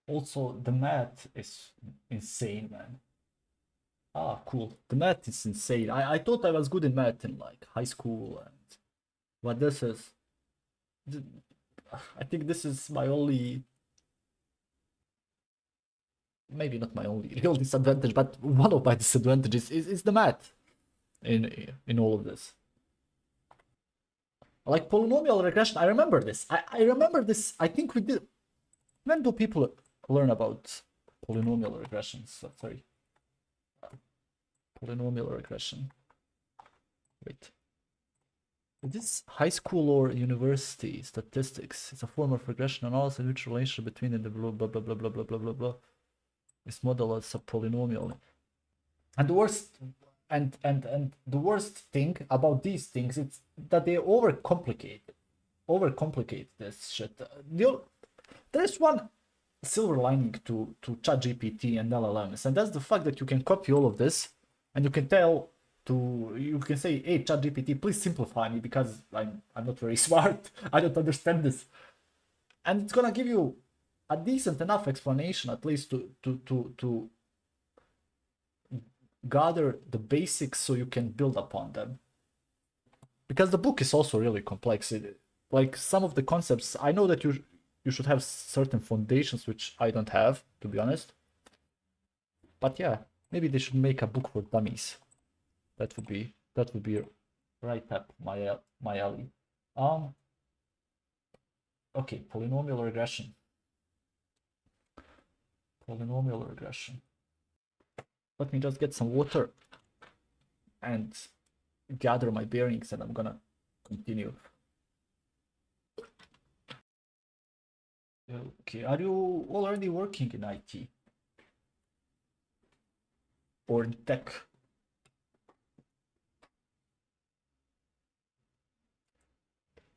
Also, the math is insane, man. Ah, cool. The math is insane. I thought I was good in math in like high school, and what this is, th- I think this is my only, maybe not my only real disadvantage, but one of my disadvantages is the math in all of this. Like polynomial regression, I remember this. I remember this. I think we did. When do people learn about polynomial regressions? Sorry, polynomial regression. Wait. Is this high school or university statistics? It's a form of regression analysis which relationship between the blah blah blah blah blah blah blah blah blah. This model is a polynomial. And the worst and the worst thing about these things is that they overcomplicate this shit. There's one silver lining to ChatGPT and LLMs, and that's the fact that you can copy all of this and you can tell you can say, hey ChatGPT, please simplify me because I'm not very smart. I don't understand this. And it's gonna give you a decent enough explanation at least to gather the basics so you can build upon them. Because the book is also really complex. Like some of the concepts, I know that you should have certain foundations which I don't have, to be honest. But yeah, maybe they should make a book for dummies. That would be right up my alley. Okay, polynomial regression. Polynomial regression. Let me just get some water and gather my bearings, and I'm gonna continue. Okay, are you already working in IT or in tech?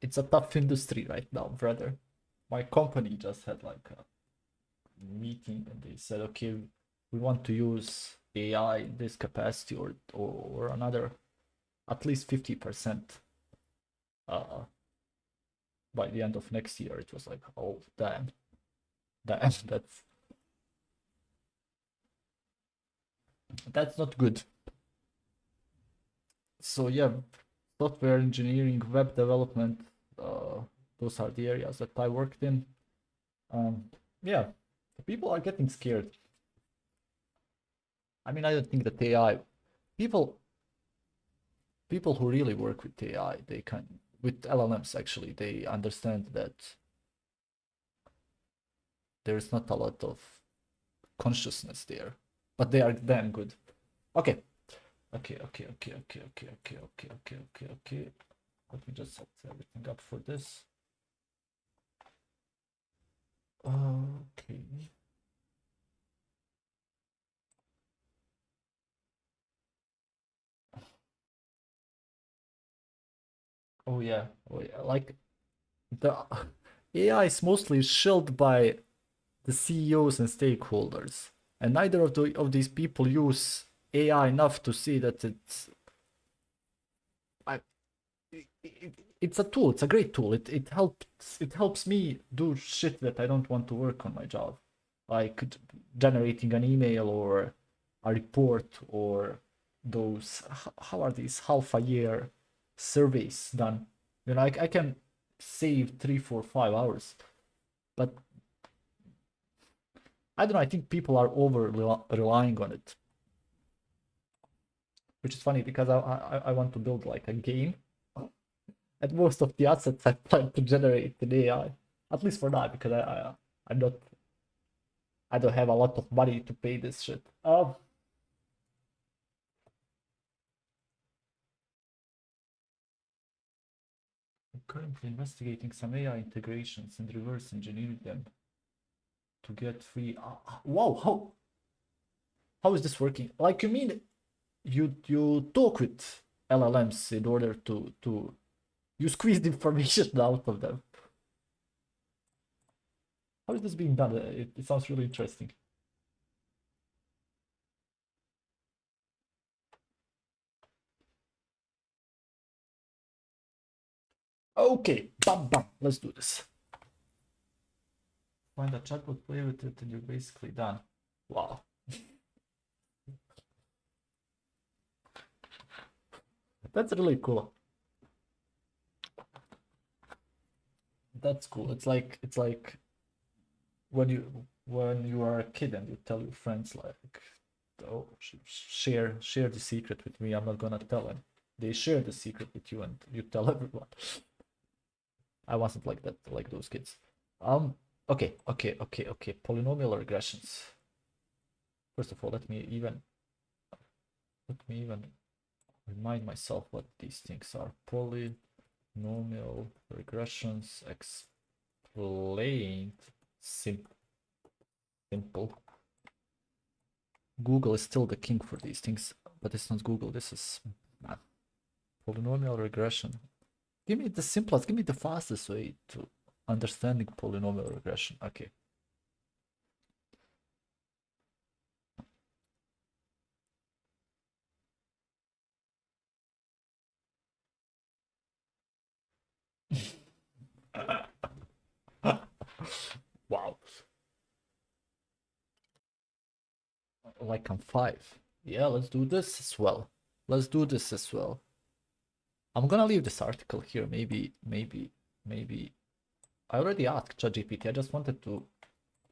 It's a tough industry right now, brother. My company just had like a meeting and they said, okay, we want to use AI in this capacity or another, at least 50% by the end of next year. It was like, oh damn, that's not good. So yeah, software engineering, web development, those are the areas that I worked in. Yeah, people are getting scared. I mean, I don't think that AI people who really work with AI, they can with LLMs actually, they understand that there's not a lot of consciousness there, but they are damn good. Okay. Okay. Let me just set everything up for this. Okay. Oh yeah. Like the AI is mostly shelled by the CEOs and stakeholders, and neither of these people use AI enough to see that it's a tool. It's a great tool. It helps me do shit that I don't want to work on my job, like generating an email or a report or those how are these half a year surveys done. You know, I can save 3, 4, 5 hours, but I don't know. I think people are over relying on it, which is funny because I want to build like a game, and most of the assets I plan to generate in AI, at least for now, because I'm not I don't have a lot of money to pay this shit. I'm currently investigating some AI integrations and reverse engineering them to get free. Wow, how is this working? Like you mean you talk with LLMs in order to you squeeze the information out of them. How is this being done? It sounds really interesting. Okay, bam bam, let's do this. find a chatbot, play with it, and you're basically done. Wow. That's really cool. That's cool. It's like when you are a kid and you tell your friends like, oh, share the secret with me. I'm not gonna tell them. They share the secret with you and you tell everyone. I wasn't like that, like those kids. Okay. Polynomial regressions. First of all, let me even remind myself what these things are. Polynomial regressions explained simple. Google is still the king for these things, but it's not Google. This is polynomial regression. Give me the simplest, give me the fastest way to understanding polynomial regression. Okay. Wow. Like I'm 5. Yeah, let's do this as well. Let's do this as well. I'm gonna leave this article here. Maybe. I already asked ChatGPT. I just wanted to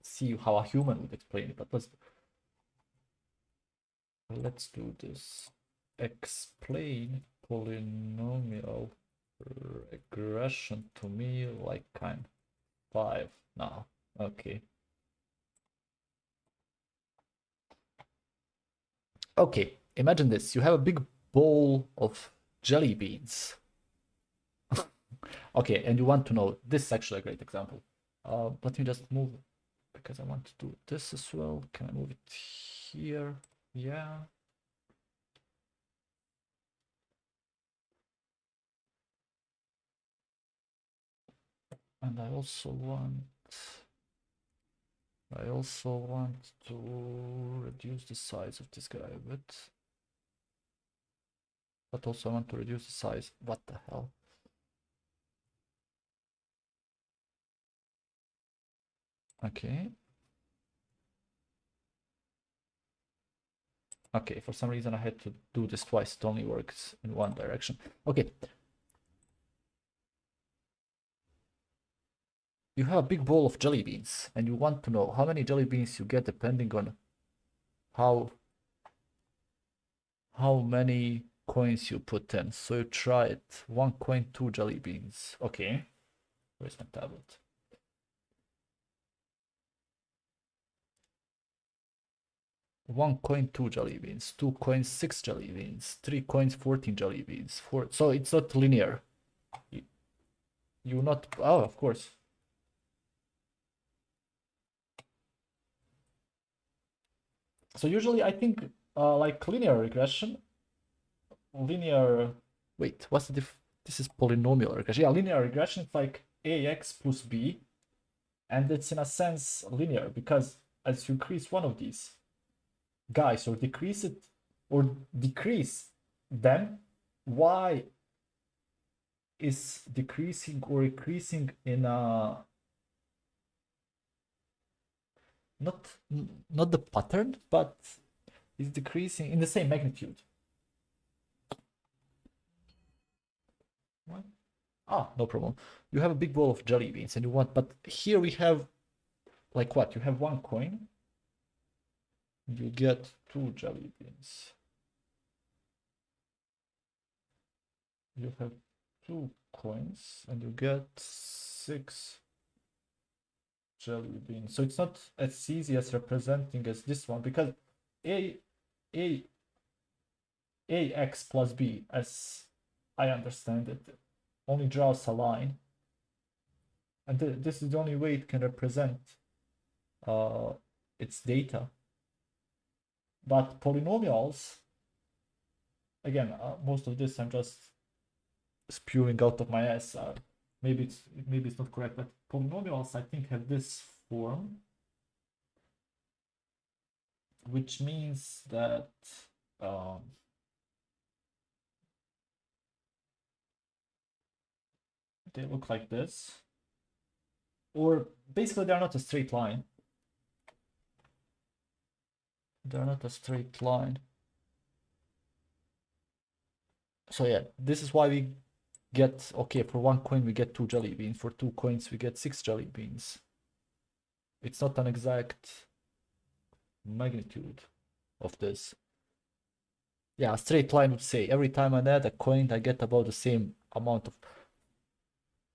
see how a human would explain it, but let's do this. Explain polynomial regression to me like I'm 5 now. Okay. Okay, imagine this. You have a big bowl of jelly beans. Okay, and you want to know, this is actually a great example. Let me just move, because I want to do this as well. Can I move it here? Yeah. And I also want to reduce the size of this guy a bit. But also I want to reduce the size. What the hell? Okay. Okay, for some reason I had to do this twice. It only works in one direction. Okay. You have a big bowl of jelly beans and you want to know how many jelly beans you get depending on how many coins you put in. So you try it. 1 coin, 2 jelly beans. Okay. Where's my tablet? 1 coin, 2 jelly beans. 2 coins, 6 jelly beans. 3 coins, 14 jelly beans. So it's not linear. You not. Oh, of course. So usually I think like linear regression. Wait, what's the this is polynomial regression. Yeah, linear regression is like ax plus b, and it's in a sense linear because as you increase one of these guys or decrease it or decrease, then y is decreasing or increasing in a not the pattern, but is decreasing in the same magnitude. What? Ah, no problem. You have a big bowl of jelly beans and you want, but here we have like what? You have 1 coin, you get 2 jelly beans. You have 2 coins and you get 6 jelly beans. So it's not as easy as representing as this one because ax plus b, as I understand it, only draws a line, and this is the only way it can represent its data. But polynomials, again, most of this I'm just spewing out of my ass. Maybe it's not correct, but polynomials I think have this form, which means that they look like this. Or basically they're not a straight line. They're not a straight line. So yeah, this is why we get, okay, for 1 coin we get 2 jelly beans. For 2 coins we get 6 jelly beans. It's not an exact magnitude of this. Yeah, a straight line would say every time I add a coin I get about the same amount of.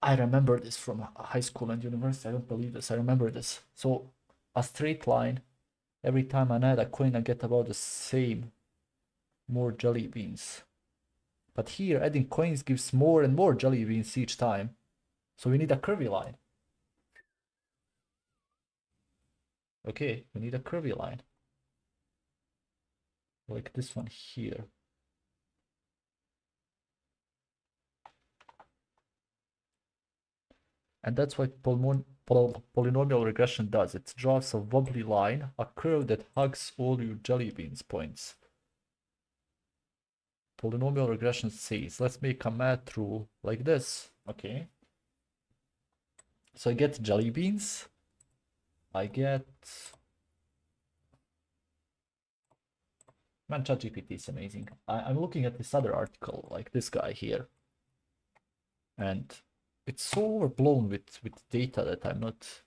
I remember this from high school and university. I don't believe this. I remember this. So a straight line, every time I add a coin I get about the same more jelly beans. But here adding coins gives more and more jelly beans each time. So we need a curvy line. Okay, we need a curvy line. Like this one here. And that's what polynomial regression does. It draws a wobbly line, a curve that hugs all your jelly beans points. Polynomial regression says, let's make a math rule like this. Okay. So I get jelly beans. I get... Man, ChatGPT is amazing. I'm looking at this other article, like this guy here. And it's so overblown with data that I'm not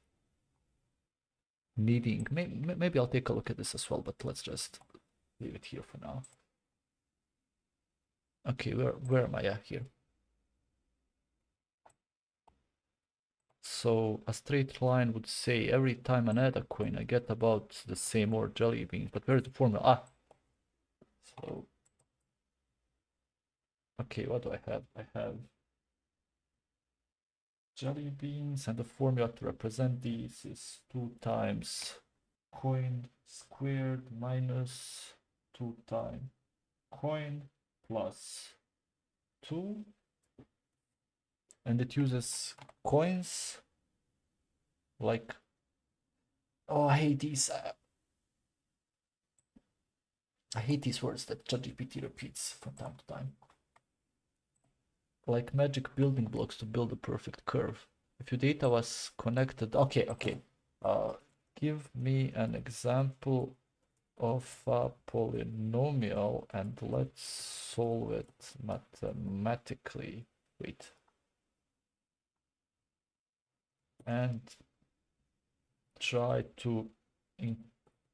needing. Maybe I'll take a look at this as well, but let's just leave it here for now. Okay, where am I at here? So a straight line would say every time I add a coin, I get about the same or jelly beans. But where's the formula? Ah, so okay, what do I have? I have jelly beans, and the formula to represent these is 2 times coin squared minus 2 times coin plus 2, and it uses coins like, oh, I hate these words that ChatGPT repeats from time to time, like magic building blocks to build a perfect curve. If your data was connected, okay, give me an example of a polynomial and let's solve it mathematically. Wait. And try to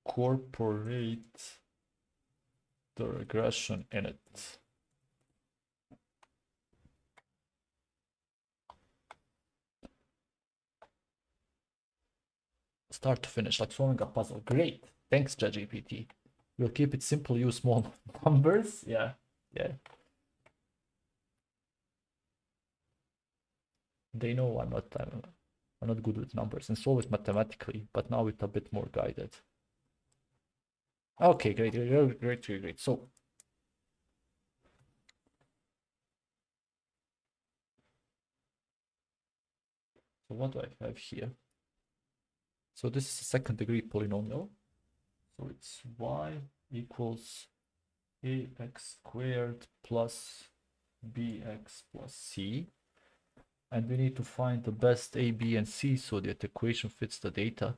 incorporate the regression in it. Start to finish, like solving a puzzle. Great. Thanks, ChatGPT. We'll keep it simple, use small numbers. Yeah. They know I'm not good with numbers and solve it mathematically, but now it's a bit more guided. Okay, great. So what do I have here? So this is a second degree polynomial. So it's y equals ax squared plus bx plus c. And we need to find the best a, b, and c so that the equation fits the data.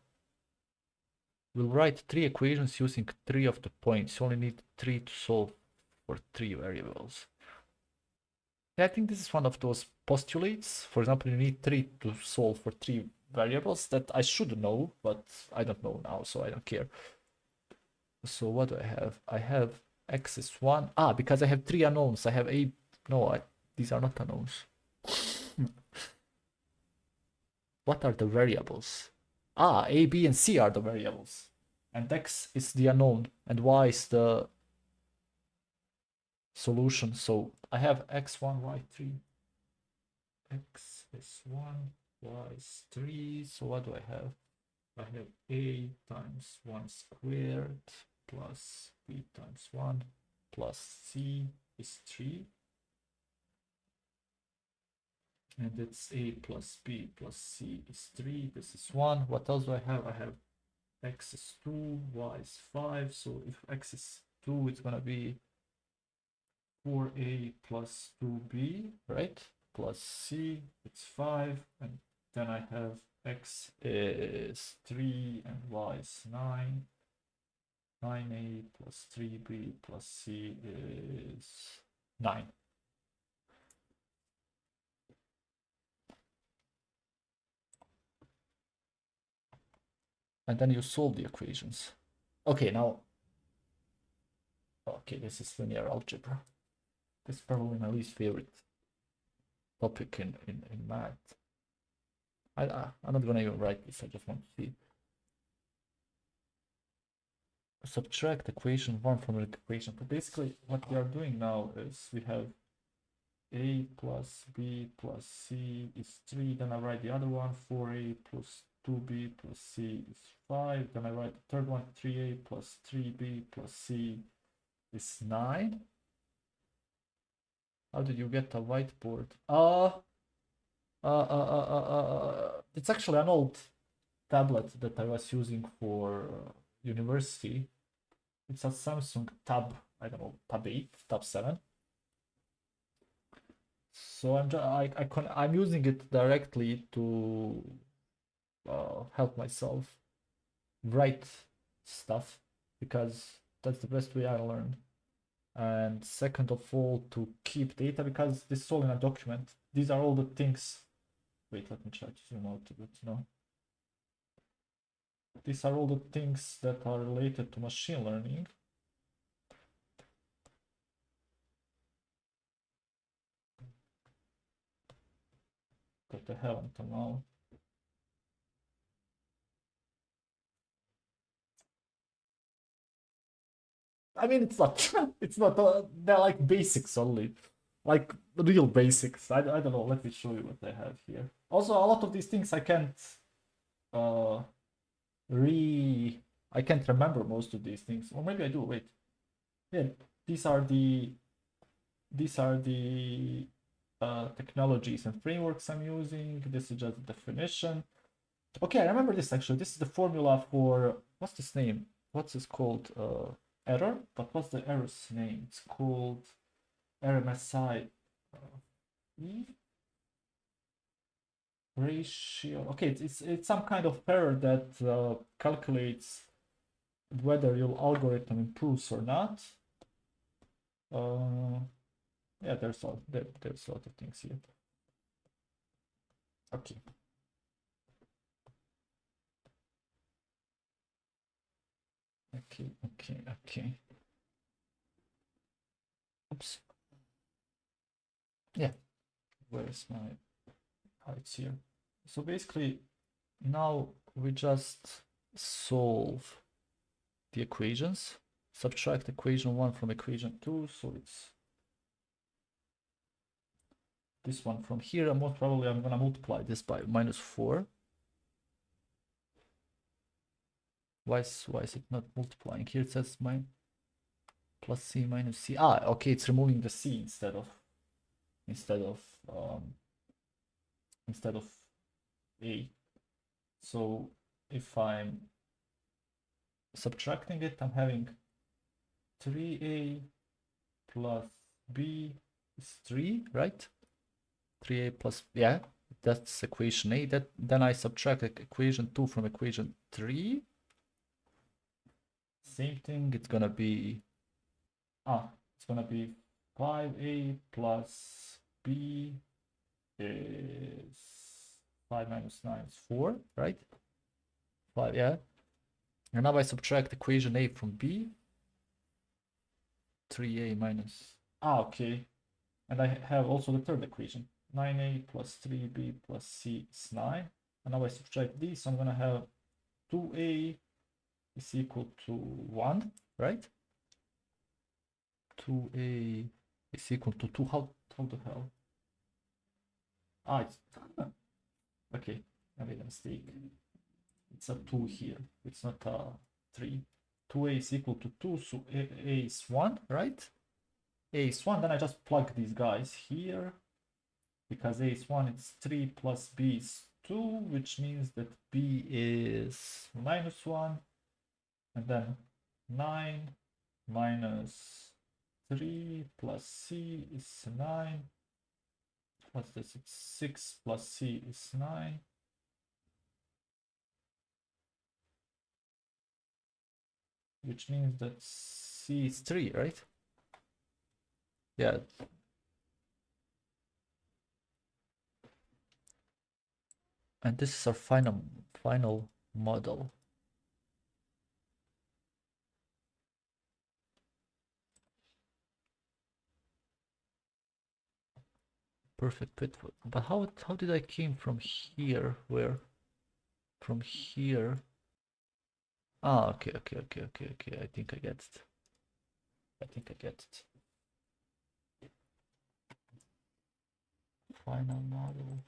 We'll write 3 equations using 3 of the points. You only need 3 to solve for 3 variables. Yeah, I think this is one of those postulates. For example, you need 3 to solve for 3 variables that I should know, but I don't know now, so I don't care. So what do I have? I have x is 1. Ah, because I have 3 unknowns. I have a... No, these are not unknowns. What are the variables? Ah, a, b, and c are the variables. And x is the unknown, and y is the solution. So I have x1, y3. X is 1, y is 3. So what do I have? I have a times 1 squared plus b times 1 plus c is 3. And it's a plus b plus c is 3. This is 1. What else do I have? I have x is 2, y is 5. So if x is 2, it's going to be 4a plus 2b, right? Plus c, it's 5. And then I have x is 3 and y is 9. 9a plus 3b plus c is 9. And then you solve the equations. Okay, now, okay, this is linear algebra. This is probably my least favorite topic in math. I'm not gonna even write this, I just want to see. Subtract equation 1 from the equation. But basically, what we are doing now is we have a plus b plus c is 3. Then I write the other one, 4a plus 2b plus c is 5. Then I write the third one, 3a plus 3b plus c is 9. How did you get a whiteboard? It's actually an old tablet that I was using for university. It's a Samsung Tab, I don't know, Tab 8, Tab 7. So I'm using it directly to help myself write stuff, because that's the best way I learned. And second of all, to keep data, because this is all in a document. These are all the things. Wait, let me try to zoom out a bit. No. These are all the things that are related to machine learning. That I have until now. I mean, it's not. It's not. They're like basics only, like real basics. I don't know. Let me show you what I have here. Also, a lot of these things I can't uh I can't remember most of these things, or maybe I do. Wait, yeah, these are the technologies and frameworks I'm using. This is just the definition. Okay, I remember this actually. This is the formula for, what's this name? What's this called? Error, but what's the error's name? It's called RMSI ratio. Okay, it's some kind of error that calculates whether your algorithm improves or not. Yeah, there's a lot of things here. Okay. Okay. Oops. Yeah. Where's my? Oh, it's here. So basically, now we just solve the equations. Subtract equation 1 from equation 2, so it's this one from here, and most probably I'm gonna multiply this by -4. Why is it not multiplying? Here it says plus c minus c. Okay, it's removing the c instead of a. So if I'm subtracting it, I'm having 3a plus b is 3, right? 3a plus, yeah, that's equation A. Then I subtract equation 2 from equation 3. Same thing, it's gonna be 5a plus b is 5 minus 9 is 4, right? 5, yeah. And now I subtract equation A from B. 3a minus, okay. And I have also the third equation. 9a plus 3b plus c is 9. And now I subtract these, so I'm gonna have 2a is equal to 1, right? 2a is equal to 2. How the hell? It's okay, I made a mistake. It's a 2 here, it's not a 3. 2a is equal to 2, so a is 1, right? A is 1, then I just plug these guys here. Because a is 1, it's 3 plus b is 2, which means that b is -1. And then 9 minus 3 plus c is 9. What's this? It's 6 plus c is 9. which means that C is 3, right? Yeah. And this is our final model. Perfect fit. But how did I came from here? Where? From here? Ah, okay. I think I get it. Final model.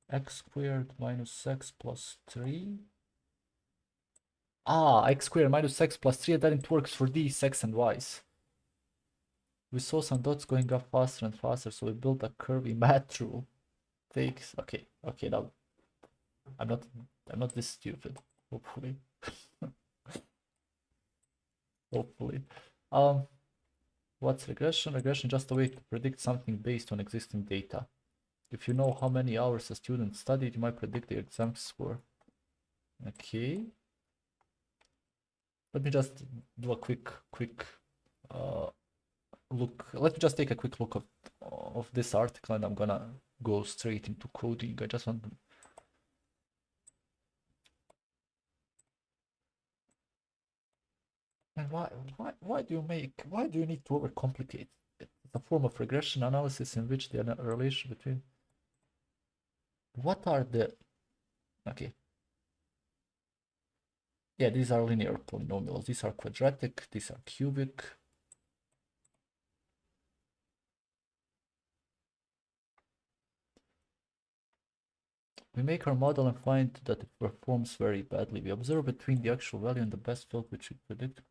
X squared minus x plus 3. Ah, x squared minus x plus 3, and then it works for these x and y's. We saw some dots going up faster and faster, so we built a curvy math rule. Takes okay, now I'm not this stupid, hopefully. Hopefully. What's regression? Regression is just a way to predict something based on existing data. If you know how many hours a student studied, you might predict their exam score. Okay. Let me just do a quick look. Let me just take a quick look of this article, and I'm gonna go straight into coding. I just want to... And why do you need to overcomplicate it? It's a form of regression analysis in which the relation between... What are the... Okay. Yeah, these are linear polynomials. These are quadratic. These are cubic. We make our model and find that it performs very badly. We observe between the actual value and the best field which we predict.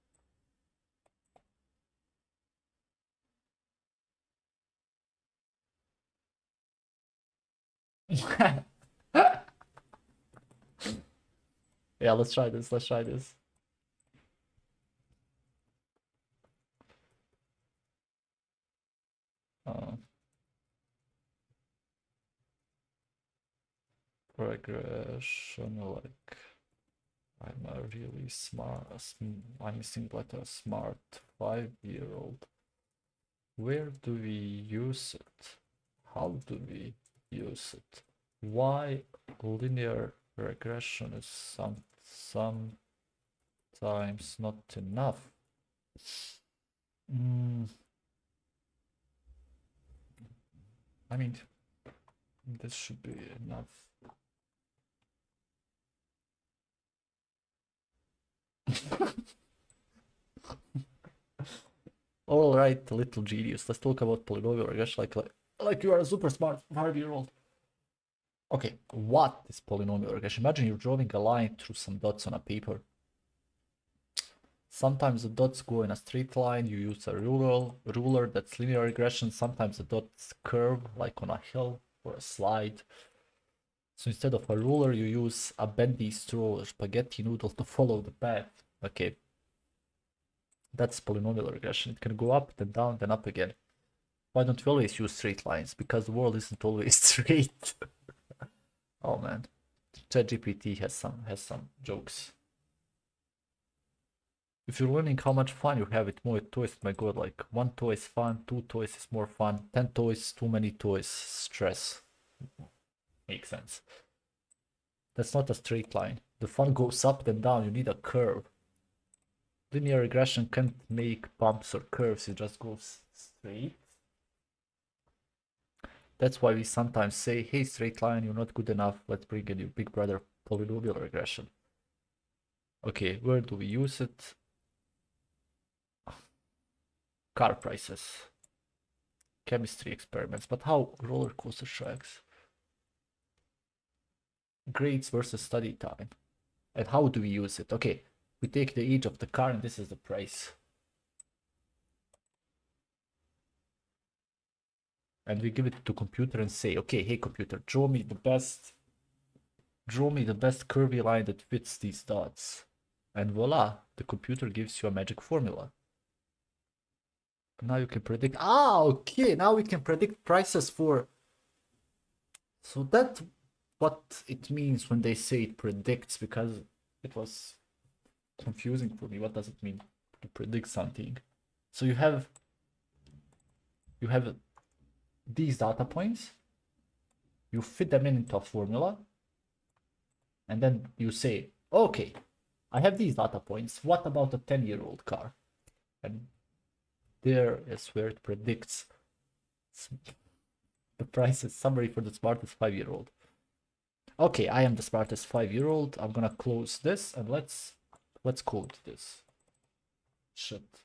Yeah, let's try this. Regression, like, I'm a really smart, I'm missing like a smart 5-year-old. Where do we use it? How do we use it? Why linear regression is sometimes not enough? I mean, this should be enough. All right, little genius. Let's talk about polynomial regression like you are a super smart 5-year-old. Okay, what is polynomial regression? Imagine you're drawing a line through some dots on a paper. Sometimes the dots go in a straight line. You use a ruler. That's linear regression. Sometimes the dots curve like on a hill or a slide. So instead of a ruler, you use a bendy straw or spaghetti noodle to follow the path. Okay. That's polynomial regression. It can go up, then down, then up again. Why don't we always use straight lines? Because the world isn't always straight. Oh man, tchdy has some jokes. If you're learning how much fun you have with more toys, my god, like 1 toy is fun, 2 toys is more fun, 10 toys, too many toys, stress. Makes sense. That's not a straight line. The fun goes up and down, you need a curve. Linear regression can't make bumps or curves, it just goes straight. That's why we sometimes say, hey, straight line, you're not good enough, let's bring in your big brother polynomial regression. Okay, where do we use it? Car prices. Chemistry experiments, but how roller coaster tracks? Grades versus study time. And how do we use it? Okay, we take the age of the car and this is the price. And we give it to computer and say, okay, hey computer, draw me the best curvy line that fits these dots. And voila, the computer gives you a magic formula. Now you can predict, okay, now we can predict prices for... So that's what it means when they say it predicts, because it was confusing for me. What does it mean to predict something? So you have these data points, you fit them into a formula, and then you say, okay, I have these data points. What about a 10-year-old car? And there is where it predicts the price is summary for the smartest 5-year-old. Okay, I am the smartest 5-year-old. I'm gonna close this and let's code this. Shit.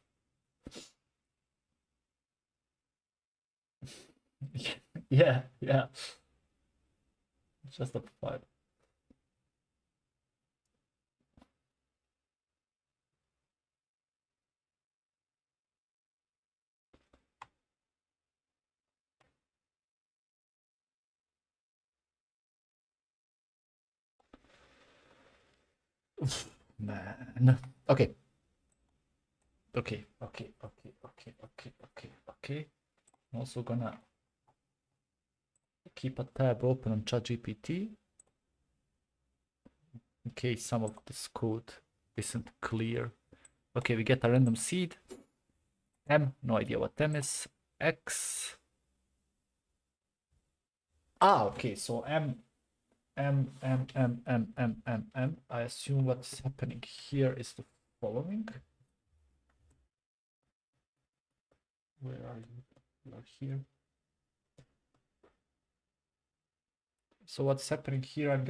yeah. Just a file. Man. Okay. I'm also gonna keep a tab open on ChatGPT in case some of this code isn't clear. Okay, we get a random seed. M, no idea what M is. X. Okay, so M. I assume what's happening here is the following. Where are you? You are here. So what's happening here? I'm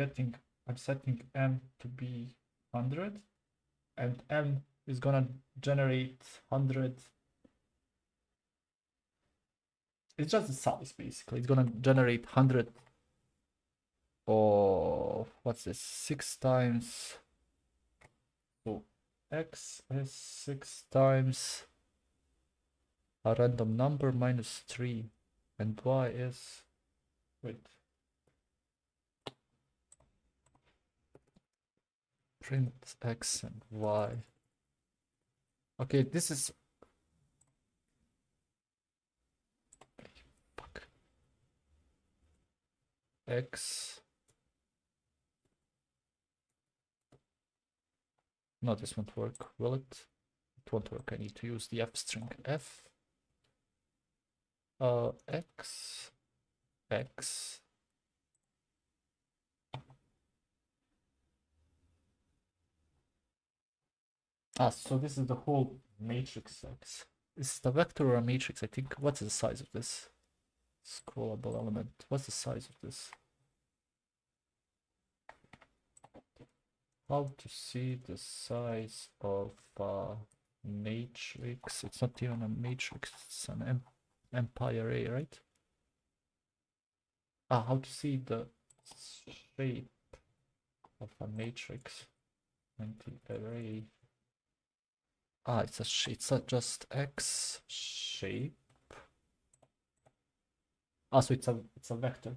setting M to be 100, and M is gonna generate 100. It's just the size basically. It's gonna generate 100 of what's this? 6 times. So X is 6 times a random number minus 3, and Y is, wait, print X and Y. Okay, this is, fuck, X. No, this won't work, will it? It won't work. I need to use the F string. F X. So this is the whole matrix X. Is it a vector or a matrix? I think. What's the size of this? Scrollable element. What's the size of this? How to see the size of a matrix? It's not even a matrix. It's an empire array, right? How to see the shape of a matrix? Array. It's a just X shape. So it's a vector.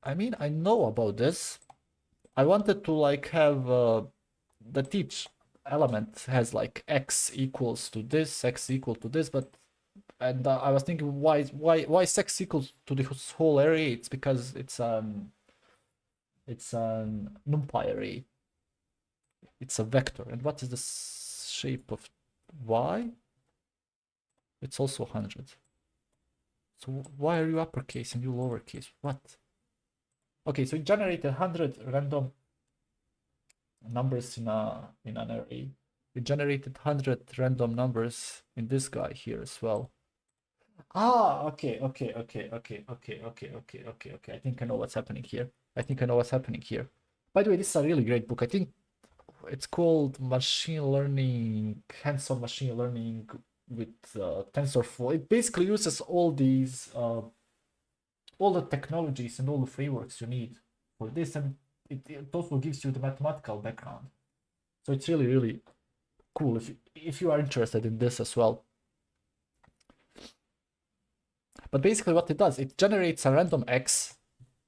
I mean, I know about this. I wanted to like have the each element has like X equals to this, X equal to this, but I was thinking why is X equals to this whole array? It's because it's an numpy array. It's a vector. And what is the shape of Y? It's also 100. So why are you uppercase and you lowercase? What? Okay, so it generated 100 random numbers in an array. It generated 100 random numbers in this guy here as well. Okay. I think I know what's happening here. By the way, this is a really great book. I think it's called Machine Learning, Hands-on Machine Learning with TensorFlow. It basically uses all these, all the technologies and all the frameworks you need for this, and it also gives you the mathematical background. So it's really, really cool if you are interested in this as well. But basically what it does, it generates a random X.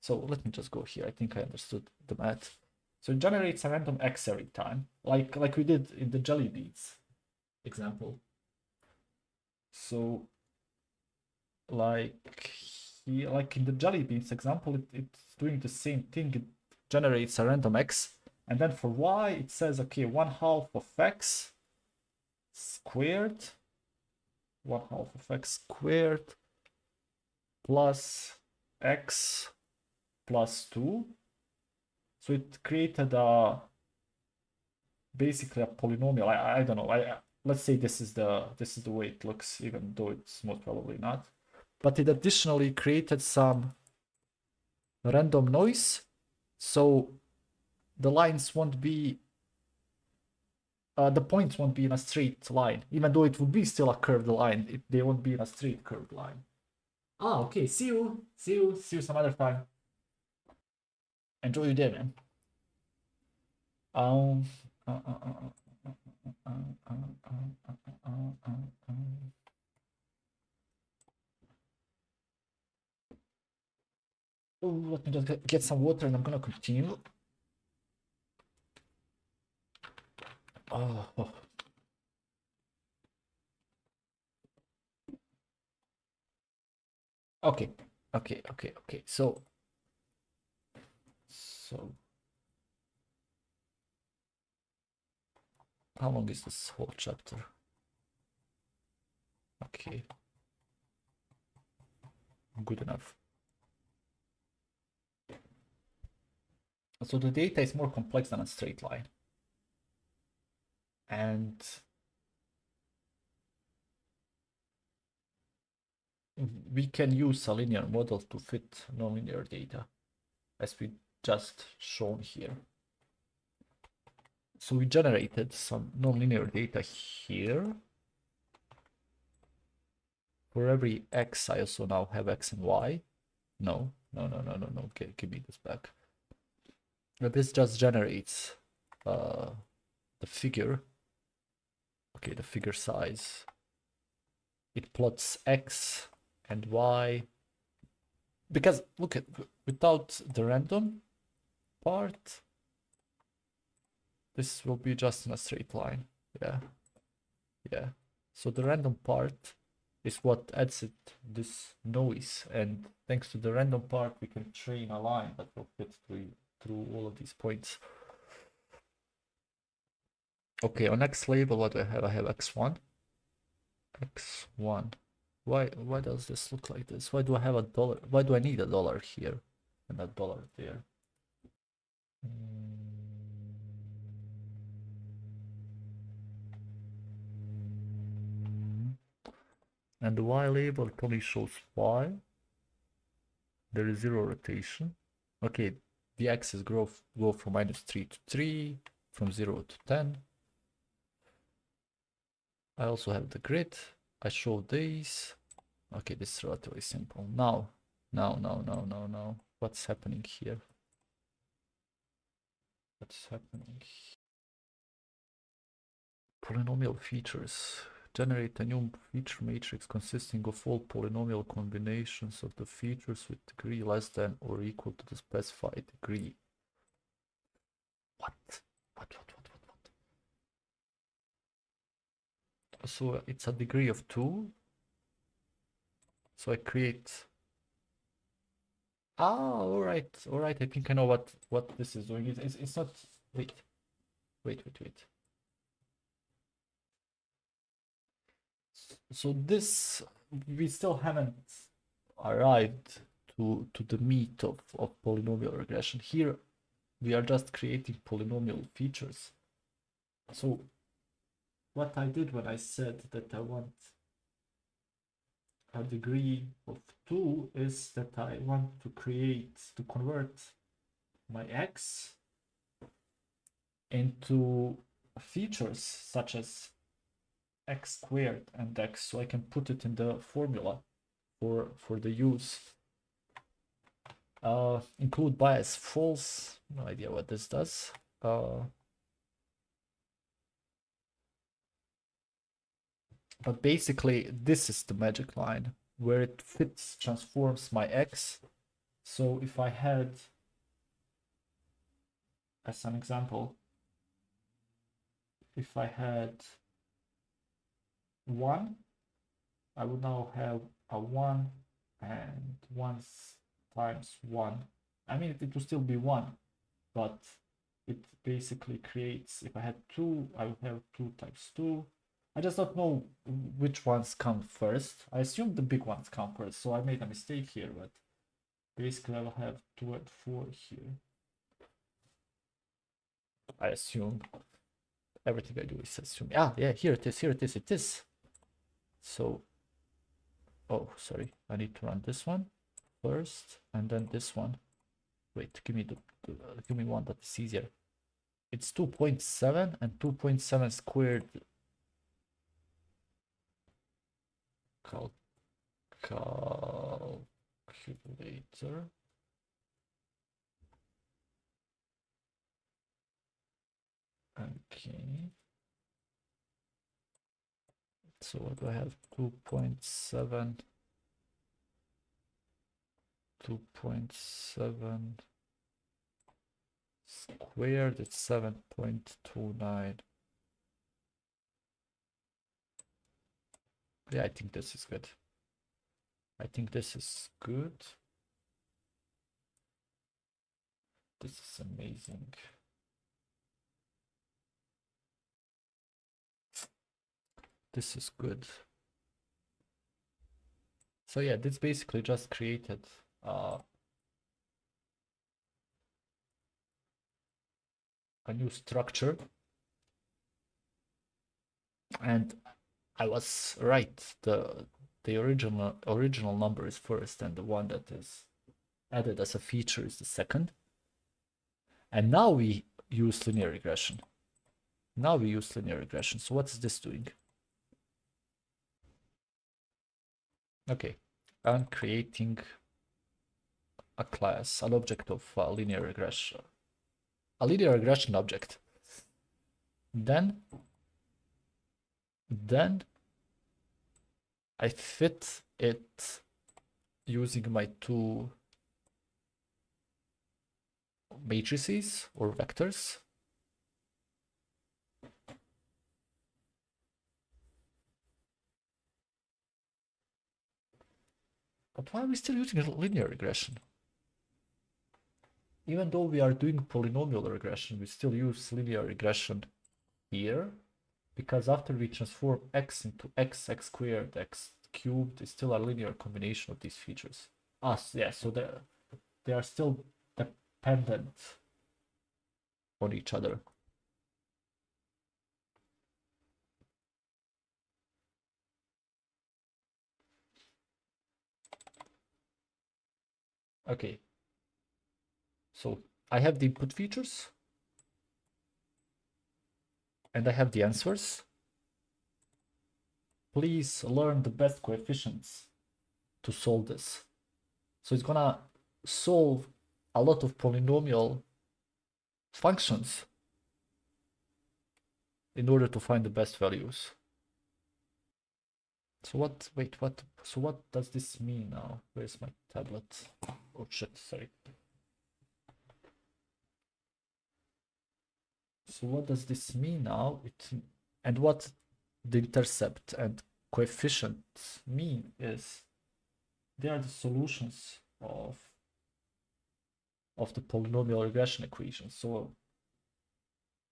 So let me just go here. I think I understood the math. So it generates a random X every time, like we did in the jelly beans example. So like here, like in the jelly beans example, it's doing the same thing. It generates a random x, and then for y, it says, okay, 1/2 of x squared, 1/2 of x squared plus x plus 2. So it created basically a polynomial. I don't know. Let's say this is the way it looks, even though it's most probably not. But it additionally created some random noise, so the lines won't be the points won't be in a straight line, even though it would be still a curved line. They won't be in a straight curved line. Ah, okay. See you some other time. Enjoy your day, man. Oh, let me just get some water and I'm gonna continue. Oh. Okay. So how long is this whole chapter? Okay. Good enough. So the data is more complex than a straight line. And we can use a linear model to fit nonlinear data, as we just shown here. So we generated some nonlinear data here. For every x, I also now have x and y. No. Okay, give me this back. But this just generates the figure. Okay, the figure size. It plots x and y. Because look at, without the random part, this will be just in a straight line. Yeah. So the random part is what adds it this noise, and thanks to the random part, we can train a line that will fit through all of these points. Okay, on x label, what do I have? I have x1. X1. Why does this look like this? Why do I have a dollar? Why do I need a dollar here and a dollar there? And the y label probably shows y. There is 0 rotation. Okay, the axis go from -3 to 3, from 0 to 10. I also have the grid. I show these. Okay, this is relatively simple. Now. What's happening here? Polynomial features. Generate a new feature matrix consisting of all polynomial combinations of the features with degree less than or equal to the specified degree. What? So it's a degree of 2. So I create. All right. I think I know what this is doing. It's not. Wait. So this, we still haven't arrived to the meat of polynomial regression. Here we are just creating polynomial features. So what I did when I said that I want a degree of 2 is that I want to convert my x into features such as x squared and x, so I can put it in the formula for the use. Include bias false. No idea what this does. But basically, this is the magic line where it transforms my x. So if I had, as an example, if I had 1, I would now have a 1 and once times 1. I mean, it will still be 1, but it basically creates, if I had 2, I would have 2 times 2. I just don't know which ones come first. I assume the big ones come first, so I made a mistake here, but basically I will have 2 and 4 here. I assume. Everything I do is assume. Ah, yeah, here it is, it is. So, oh, sorry, I need to run this one first, and then this one. Wait, give me give me one that is easier. It's 2.7 and 2.7 squared. Calculator. Okay. So what do I have? 2.7. 2.7 squared, it's 7.29. Yeah, I think this is good. I think this is good. This is amazing. This is good. So yeah, this basically just created a new structure. And I was right. The original number is first, and the one that is added as a feature is the second. And now we use linear regression. So what is this doing? Okay, I'm creating a class, an object of linear regression, a linear regression object. Then I fit it using my 2 matrices or vectors. But why are we still using linear regression? Even though we are doing polynomial regression, we still use linear regression here, because after we transform x into x squared, x cubed is still a linear combination of these features. Yeah, so they are still dependent on each other. Okay. So I have the input features and I have the answers. Please learn the best coefficients to solve this. So it's gonna solve a lot of polynomial functions in order to find the best values. So what does this mean now? Where's my tablet? Oh shit, sorry. So what does this mean now? And what the intercept and coefficient mean is they are the solutions of the polynomial regression equation. So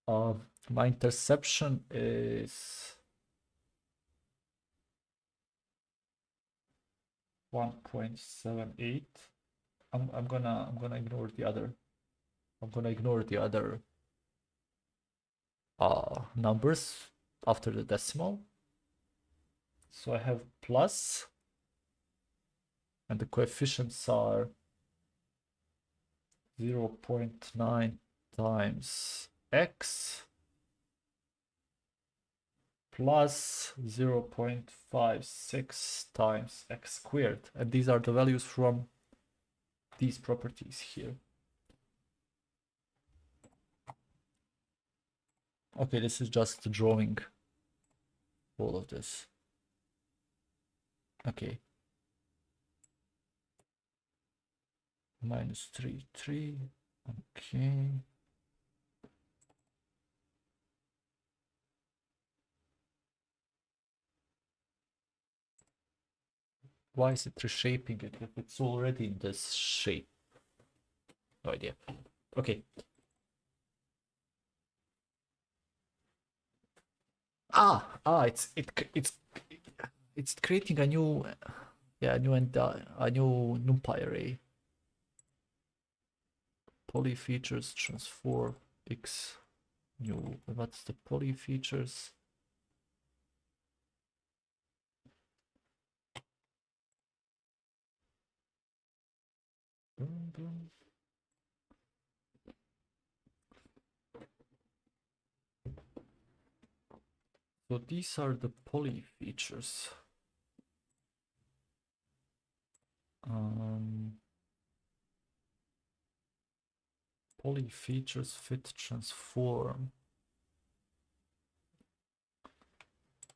my interception is 1.78. I'm gonna ignore the other. I'm gonna ignore the other numbers after the decimal. So I have plus, and the coefficients are 0.9 times x plus 0.56 times x squared. And these are the values from these properties here. Okay, this is just drawing all of this. Okay. Minus 3. Okay. Why is it reshaping it if it's already in this shape? No idea. Okay. It's creating a new, yeah, a new numpy array. Poly features transform x new. What's the poly features? Boom, boom. So these are the poly features. Poly features fit transform.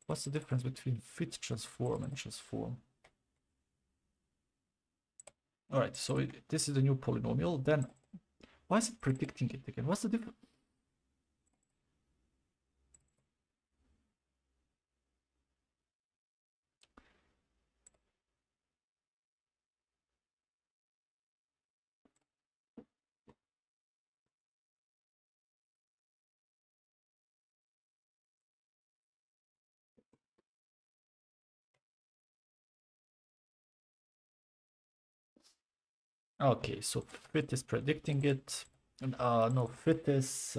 What's the difference between fit transform and transform? All right, so this is the new polynomial. Then why is it predicting it again? What's the difference? Okay, so fit is predicting it. No, fit is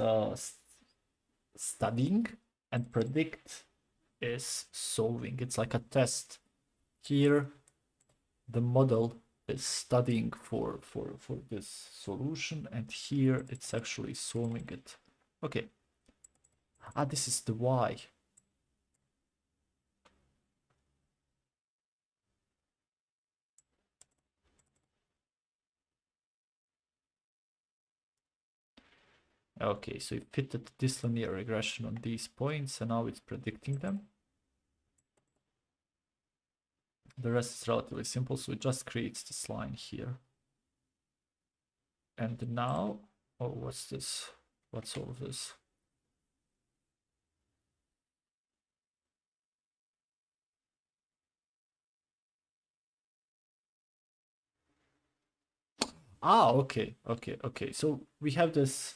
studying, and predict is solving. It's like a test. Here, the model is studying for this solution, and here it's actually solving it. Okay. This is the y. Okay, so it fitted this linear regression on these points, and now it's predicting them. The rest is relatively simple, so it just creates this line here. And now, oh, what's this? What's all of this? Okay. So we have this.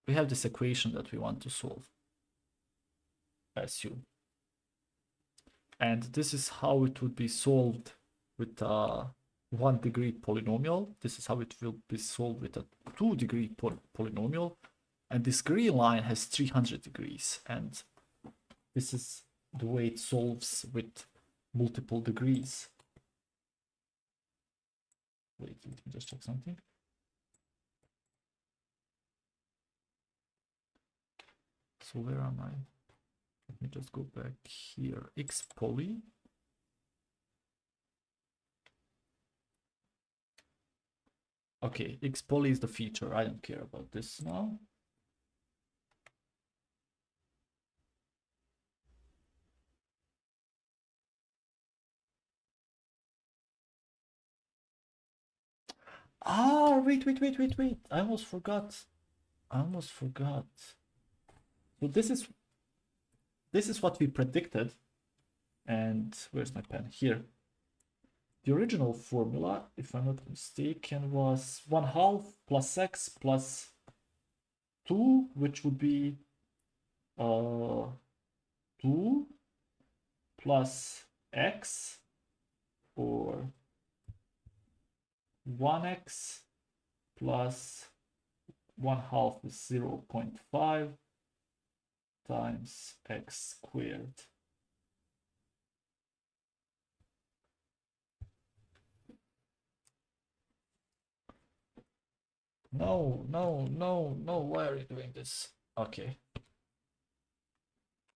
We have this equation that we want to solve. I assume. And this is how it would be solved with a 1-degree polynomial. This is how it will be solved with a 2-degree polynomial. And this green line has 300 degrees. And this is the way it solves with multiple degrees. Wait, let me just check something. So where am I? Let me just go back here. X poly. Okay, X poly is the feature. I don't care about this now. Wait. I almost forgot. So this is what we predicted. And where's my pen? Here. The original formula, if I'm not mistaken, was 1/2 plus x plus 2, which would be 2 plus x, or 1x plus 1/2 is 0.5 times x squared. No, why are you doing this? Okay.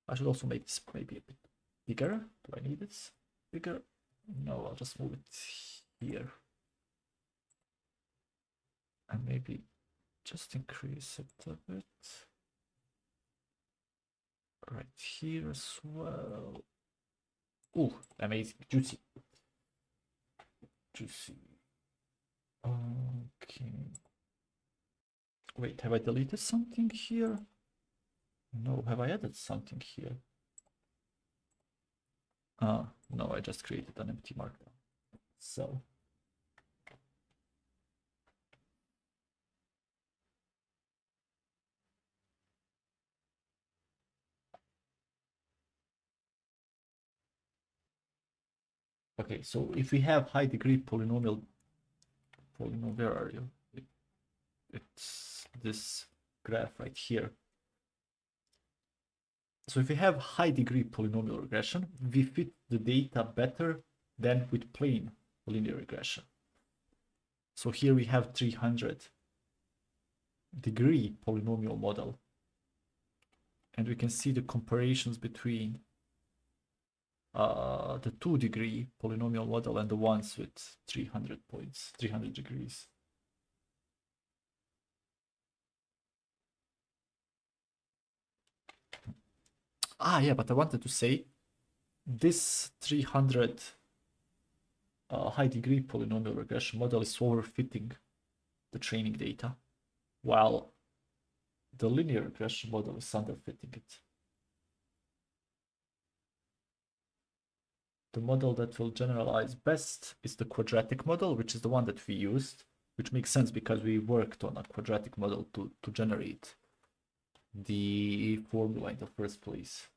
I should also make this maybe a bit bigger. Do I need this bigger? No, I'll just move it here. And maybe just increase it a bit. Right here as well. Oh, amazing. Juicy. Okay. Wait, have I deleted something here? No, have I added something here? No, I just created an empty markdown. So okay, so if we have high degree polynomial, where are you? It's this graph right here. So if we have high degree polynomial regression, we fit the data better than with plain linear regression. So here we have 300 degree polynomial model. And we can see the comparisons between the 2 degree polynomial model and the ones with 300 points, 300 degrees. Yeah, but I wanted to say this 300 high degree polynomial regression model is overfitting the training data, while the linear regression model is underfitting it. The model that will generalize best is the quadratic model, which is the one that we used, which makes sense because we worked on a quadratic model to generate the formula in the first place.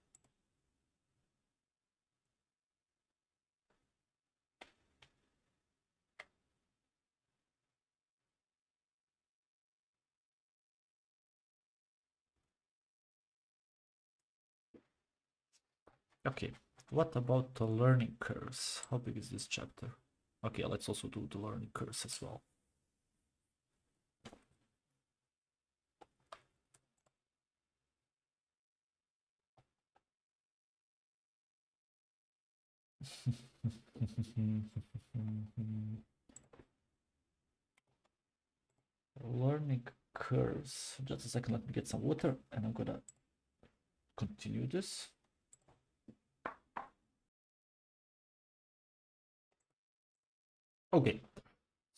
Okay, what about the learning curves? How big is this chapter? Okay, let's also do the learning curves as well. Learning curves. Just a second, let me get some water and I'm gonna continue this. Okay,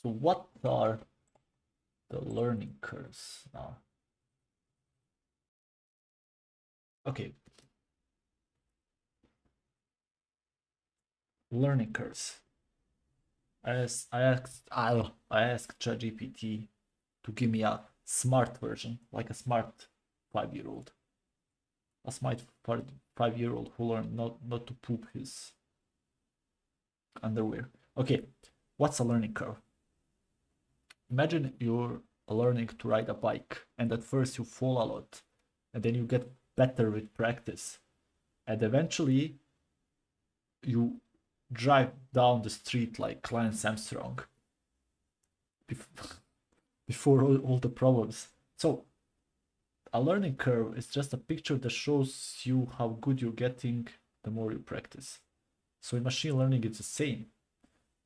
so what are the learning curves now? Okay, learning curves. I asked tchdy to give me a smart version, like a smart 5-year-old. A smart 5-year-old who learned not to poop his underwear. Okay, what's a learning curve? Imagine you're learning to ride a bike, and at first you fall a lot, and then you get better with practice, and eventually you drive down the street like Lance Armstrong before all the problems. So a learning curve is just a picture that shows you how good you're getting the more you practice. So in machine learning, it's the same.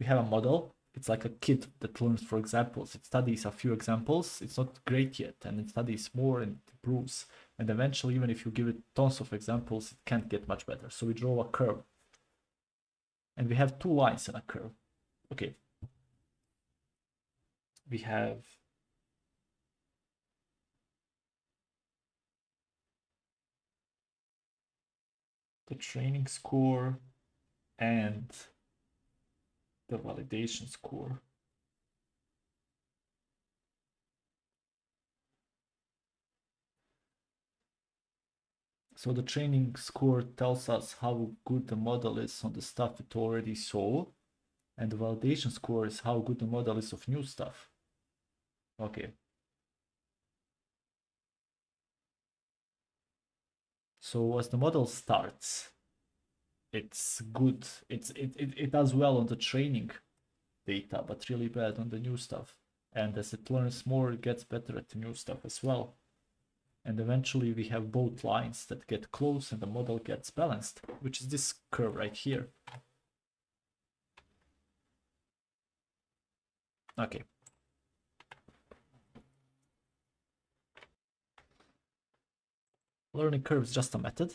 We have a model. It's like a kid that learns for examples. It studies a few examples. It's not great yet, and it studies more and improves. And eventually, even if you give it tons of examples, it can't get much better. So we draw a curve. And we have 2 lines in a curve. Okay. We have the training score and the validation score. So the training score tells us how good the model is on the stuff it already saw, and the validation score is how good the model is of new stuff. Okay. So as the model starts, it's good. It does well on the training data, but really bad on the new stuff. And as it learns more, it gets better at the new stuff as well. And eventually we have both lines that get close and the model gets balanced, which is this curve right here. Okay. Learning curve is just a method.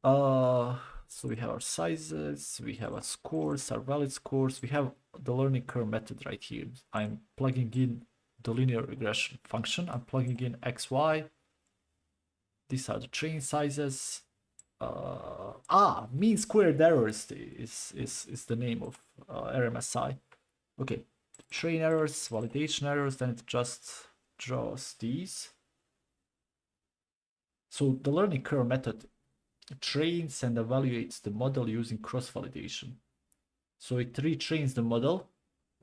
So we have our sizes, we have our scores, our valid scores, we have the learning curve method right here. I'm plugging in the linear regression function. I'm plugging in xy. These are the training sizes. mean squared error is the name of RMSI. Okay, train errors, validation errors, then it just draws these. So the learning curve method trains and evaluates the model using cross-validation. So it retrains the model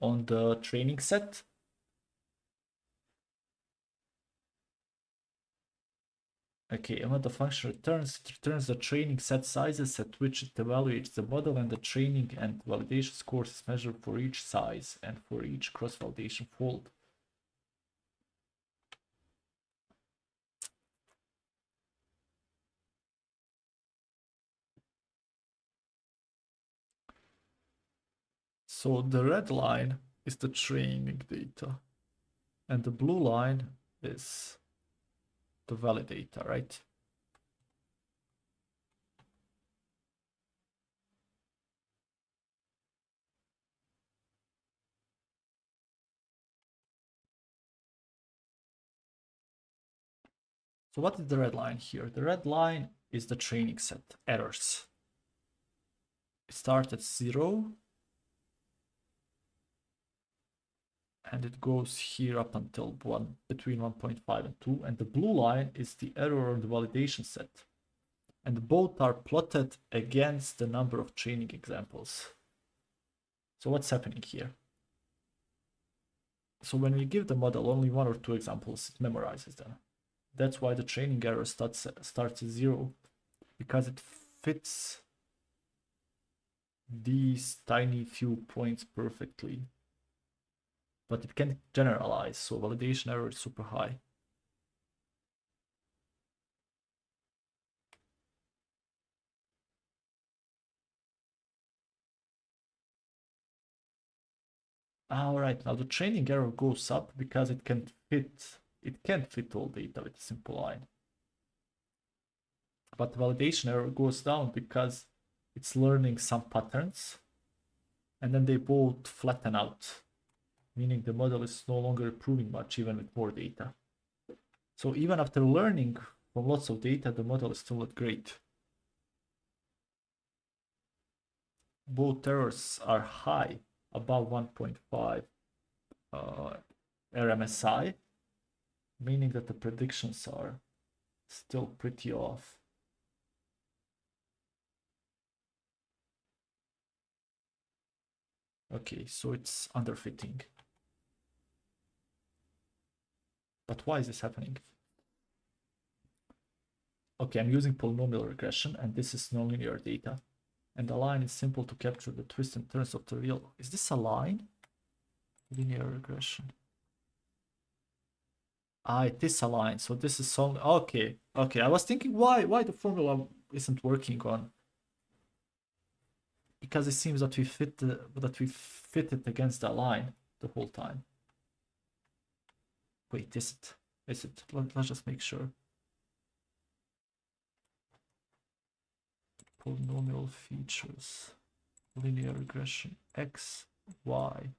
on the training set. Okay, and when the function returns, it returns the training set sizes at which it evaluates the model, and the training and validation scores is measured for each size and for each cross-validation fold. So the red line is the training data, and the blue line is the validator, right? So what is the red line here? The red line is the training set, errors. It starts at 0, and it goes here up until between 1.5 and 2, and the blue line is the error on the validation set. And both are plotted against the number of training examples. So what's happening here? So when we give the model only 1 or 2 examples, it memorizes them. That's why the training error starts at 0, because it fits these tiny few points perfectly. But it can't generalize, so validation error is super high. All right, now the training error goes up because it can't fit all data with a simple line. But validation error goes down because it's learning some patterns, and then they both flatten out, meaning the model is no longer improving much even with more data. So even after learning from lots of data, the model is still not great. Both errors are high, above 1.5 RMSI, meaning that the predictions are still pretty off. Okay, so it's underfitting. But why is this happening? Okay, I'm using polynomial regression, and this is nonlinear data. And the line is simple to capture the twists and turns of the real. Is this a line? Linear regression. It is a line. So this is only okay. Okay, I was thinking why the formula isn't working on. Because it seems that we fit it against the line the whole time. Wait, is it? Is it? Let's just make sure. Polynomial features, linear regression, x, y.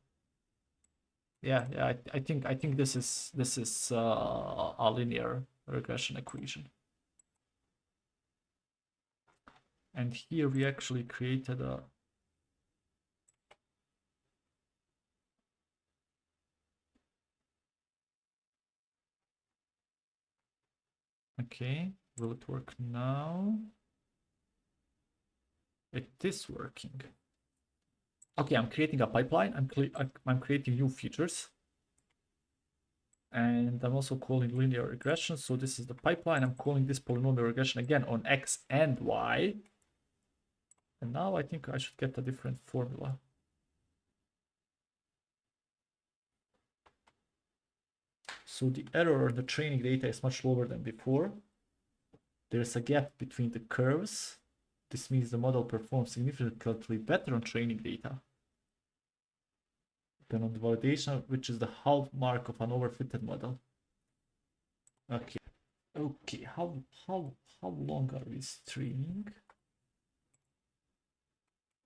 Yeah. I think this is a linear regression equation. And here we actually created a okay, will it work now? It is working. Okay, I'm creating a pipeline. I'm creating new features. And I'm also calling linear regression. So this is the pipeline. I'm calling this polynomial regression again on x and y. And now I think I should get a different formula. So the error in the training data is much lower than before. There's a gap between the curves. This means the model performs significantly better on training data than on the validation, which is the hallmark of an overfitted model. Okay, how long are we streaming?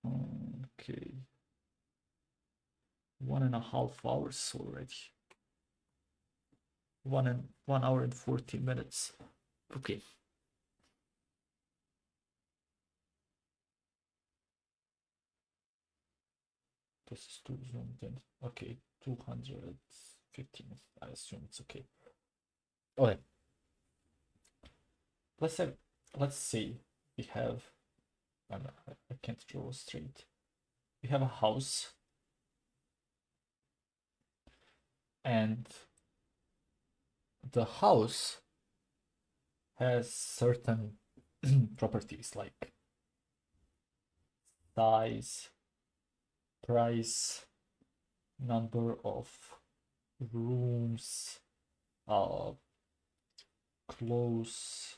Okay, 1.5 hours already. 1 hour and 40 minutes. Okay. This is too zoomed in. Okay, 215. I assume it's okay. Okay. Let's say we have. I can't draw straight. We have a house, and the house has certain properties like size, price, number of rooms, close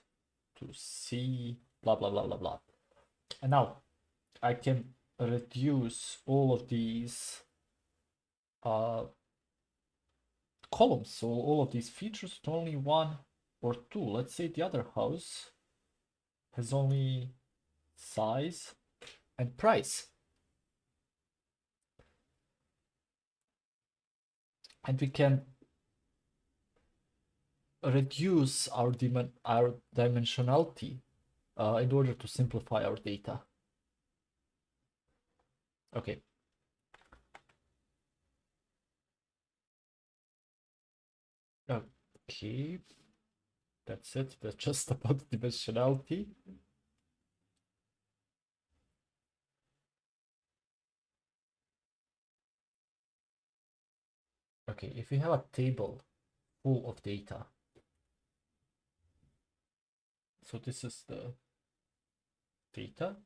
to see, blah blah blah blah blah. And now I can reduce all of these columns, so all of these features to only one or two. Let's say the other house has only size and price. And we can reduce our dimensionality in order to simplify our data. Okay. Okay. That's it. That's just about dimensionality. Okay, if we have a table full of data, so this is the data.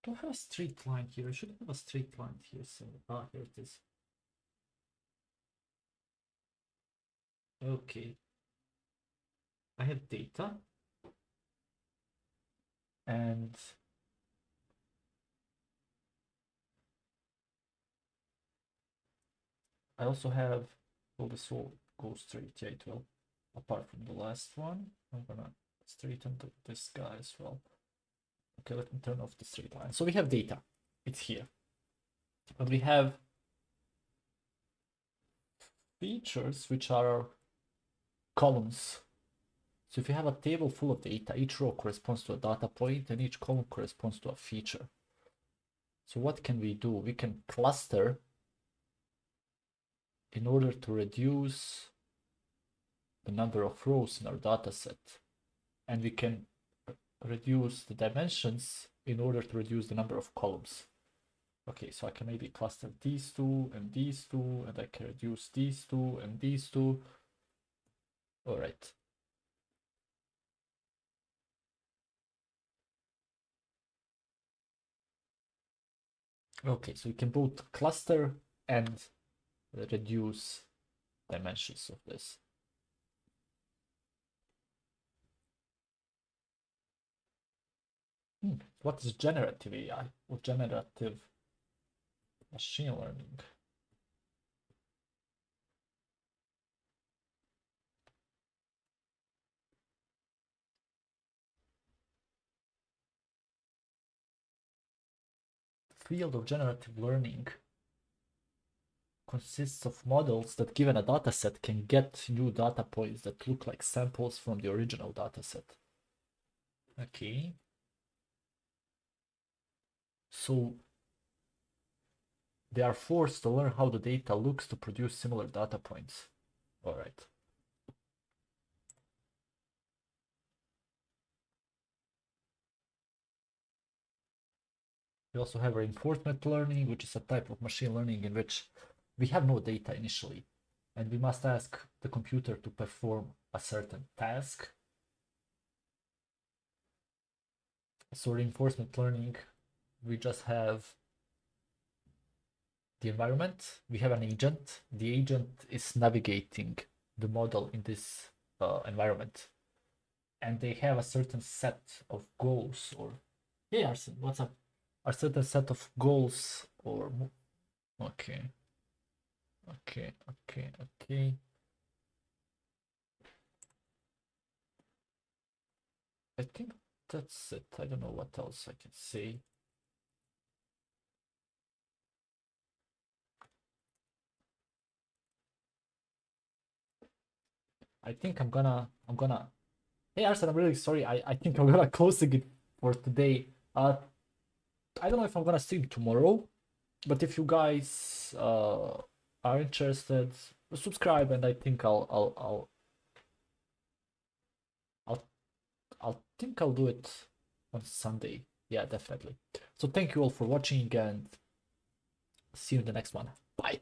Do I have a straight line here? I should have a straight line here. So, here it is. Okay. I have data. And I also have, well, this will go straight, yeah, it will. Apart from the last one, I'm gonna straighten this guy as well. Okay, let me turn off the straight line. So we have data, it's here. But we have features which are columns. So if you have a table full of data, each row corresponds to a data point and each column corresponds to a feature. So what can we do? We can cluster in order to reduce the number of rows in our data set. And we can reduce the dimensions in order to reduce the number of columns. Okay, so I can maybe cluster these two, and I can reduce these two and these two. All right. Okay, so we can both cluster and reduce dimensions of this. What is generative AI or generative machine learning? The field of generative learning consists of models that, given a dataset, can get new data points that look like samples from the original dataset. Okay. So they are forced to learn how the data looks to produce similar data points. All right. We also have reinforcement learning, which is a type of machine learning in which we have no data initially, and we must ask the computer to perform a certain task. So reinforcement learning, we just have the environment. We have an agent. The agent is navigating the model in this environment, and they have a certain set of goals. Or, hey Arsen, what's up? A certain set of goals or okay. I think that's it. I don't know what else I can say. I think I'm gonna hey Arsen, I'm really sorry. I think I'm gonna closing it for today. I don't know if I'm gonna stream tomorrow, but if you guys are interested, subscribe, and I think I'll do it on Sunday. Yeah, definitely. So thank you all for watching, and see you in the next one. Bye.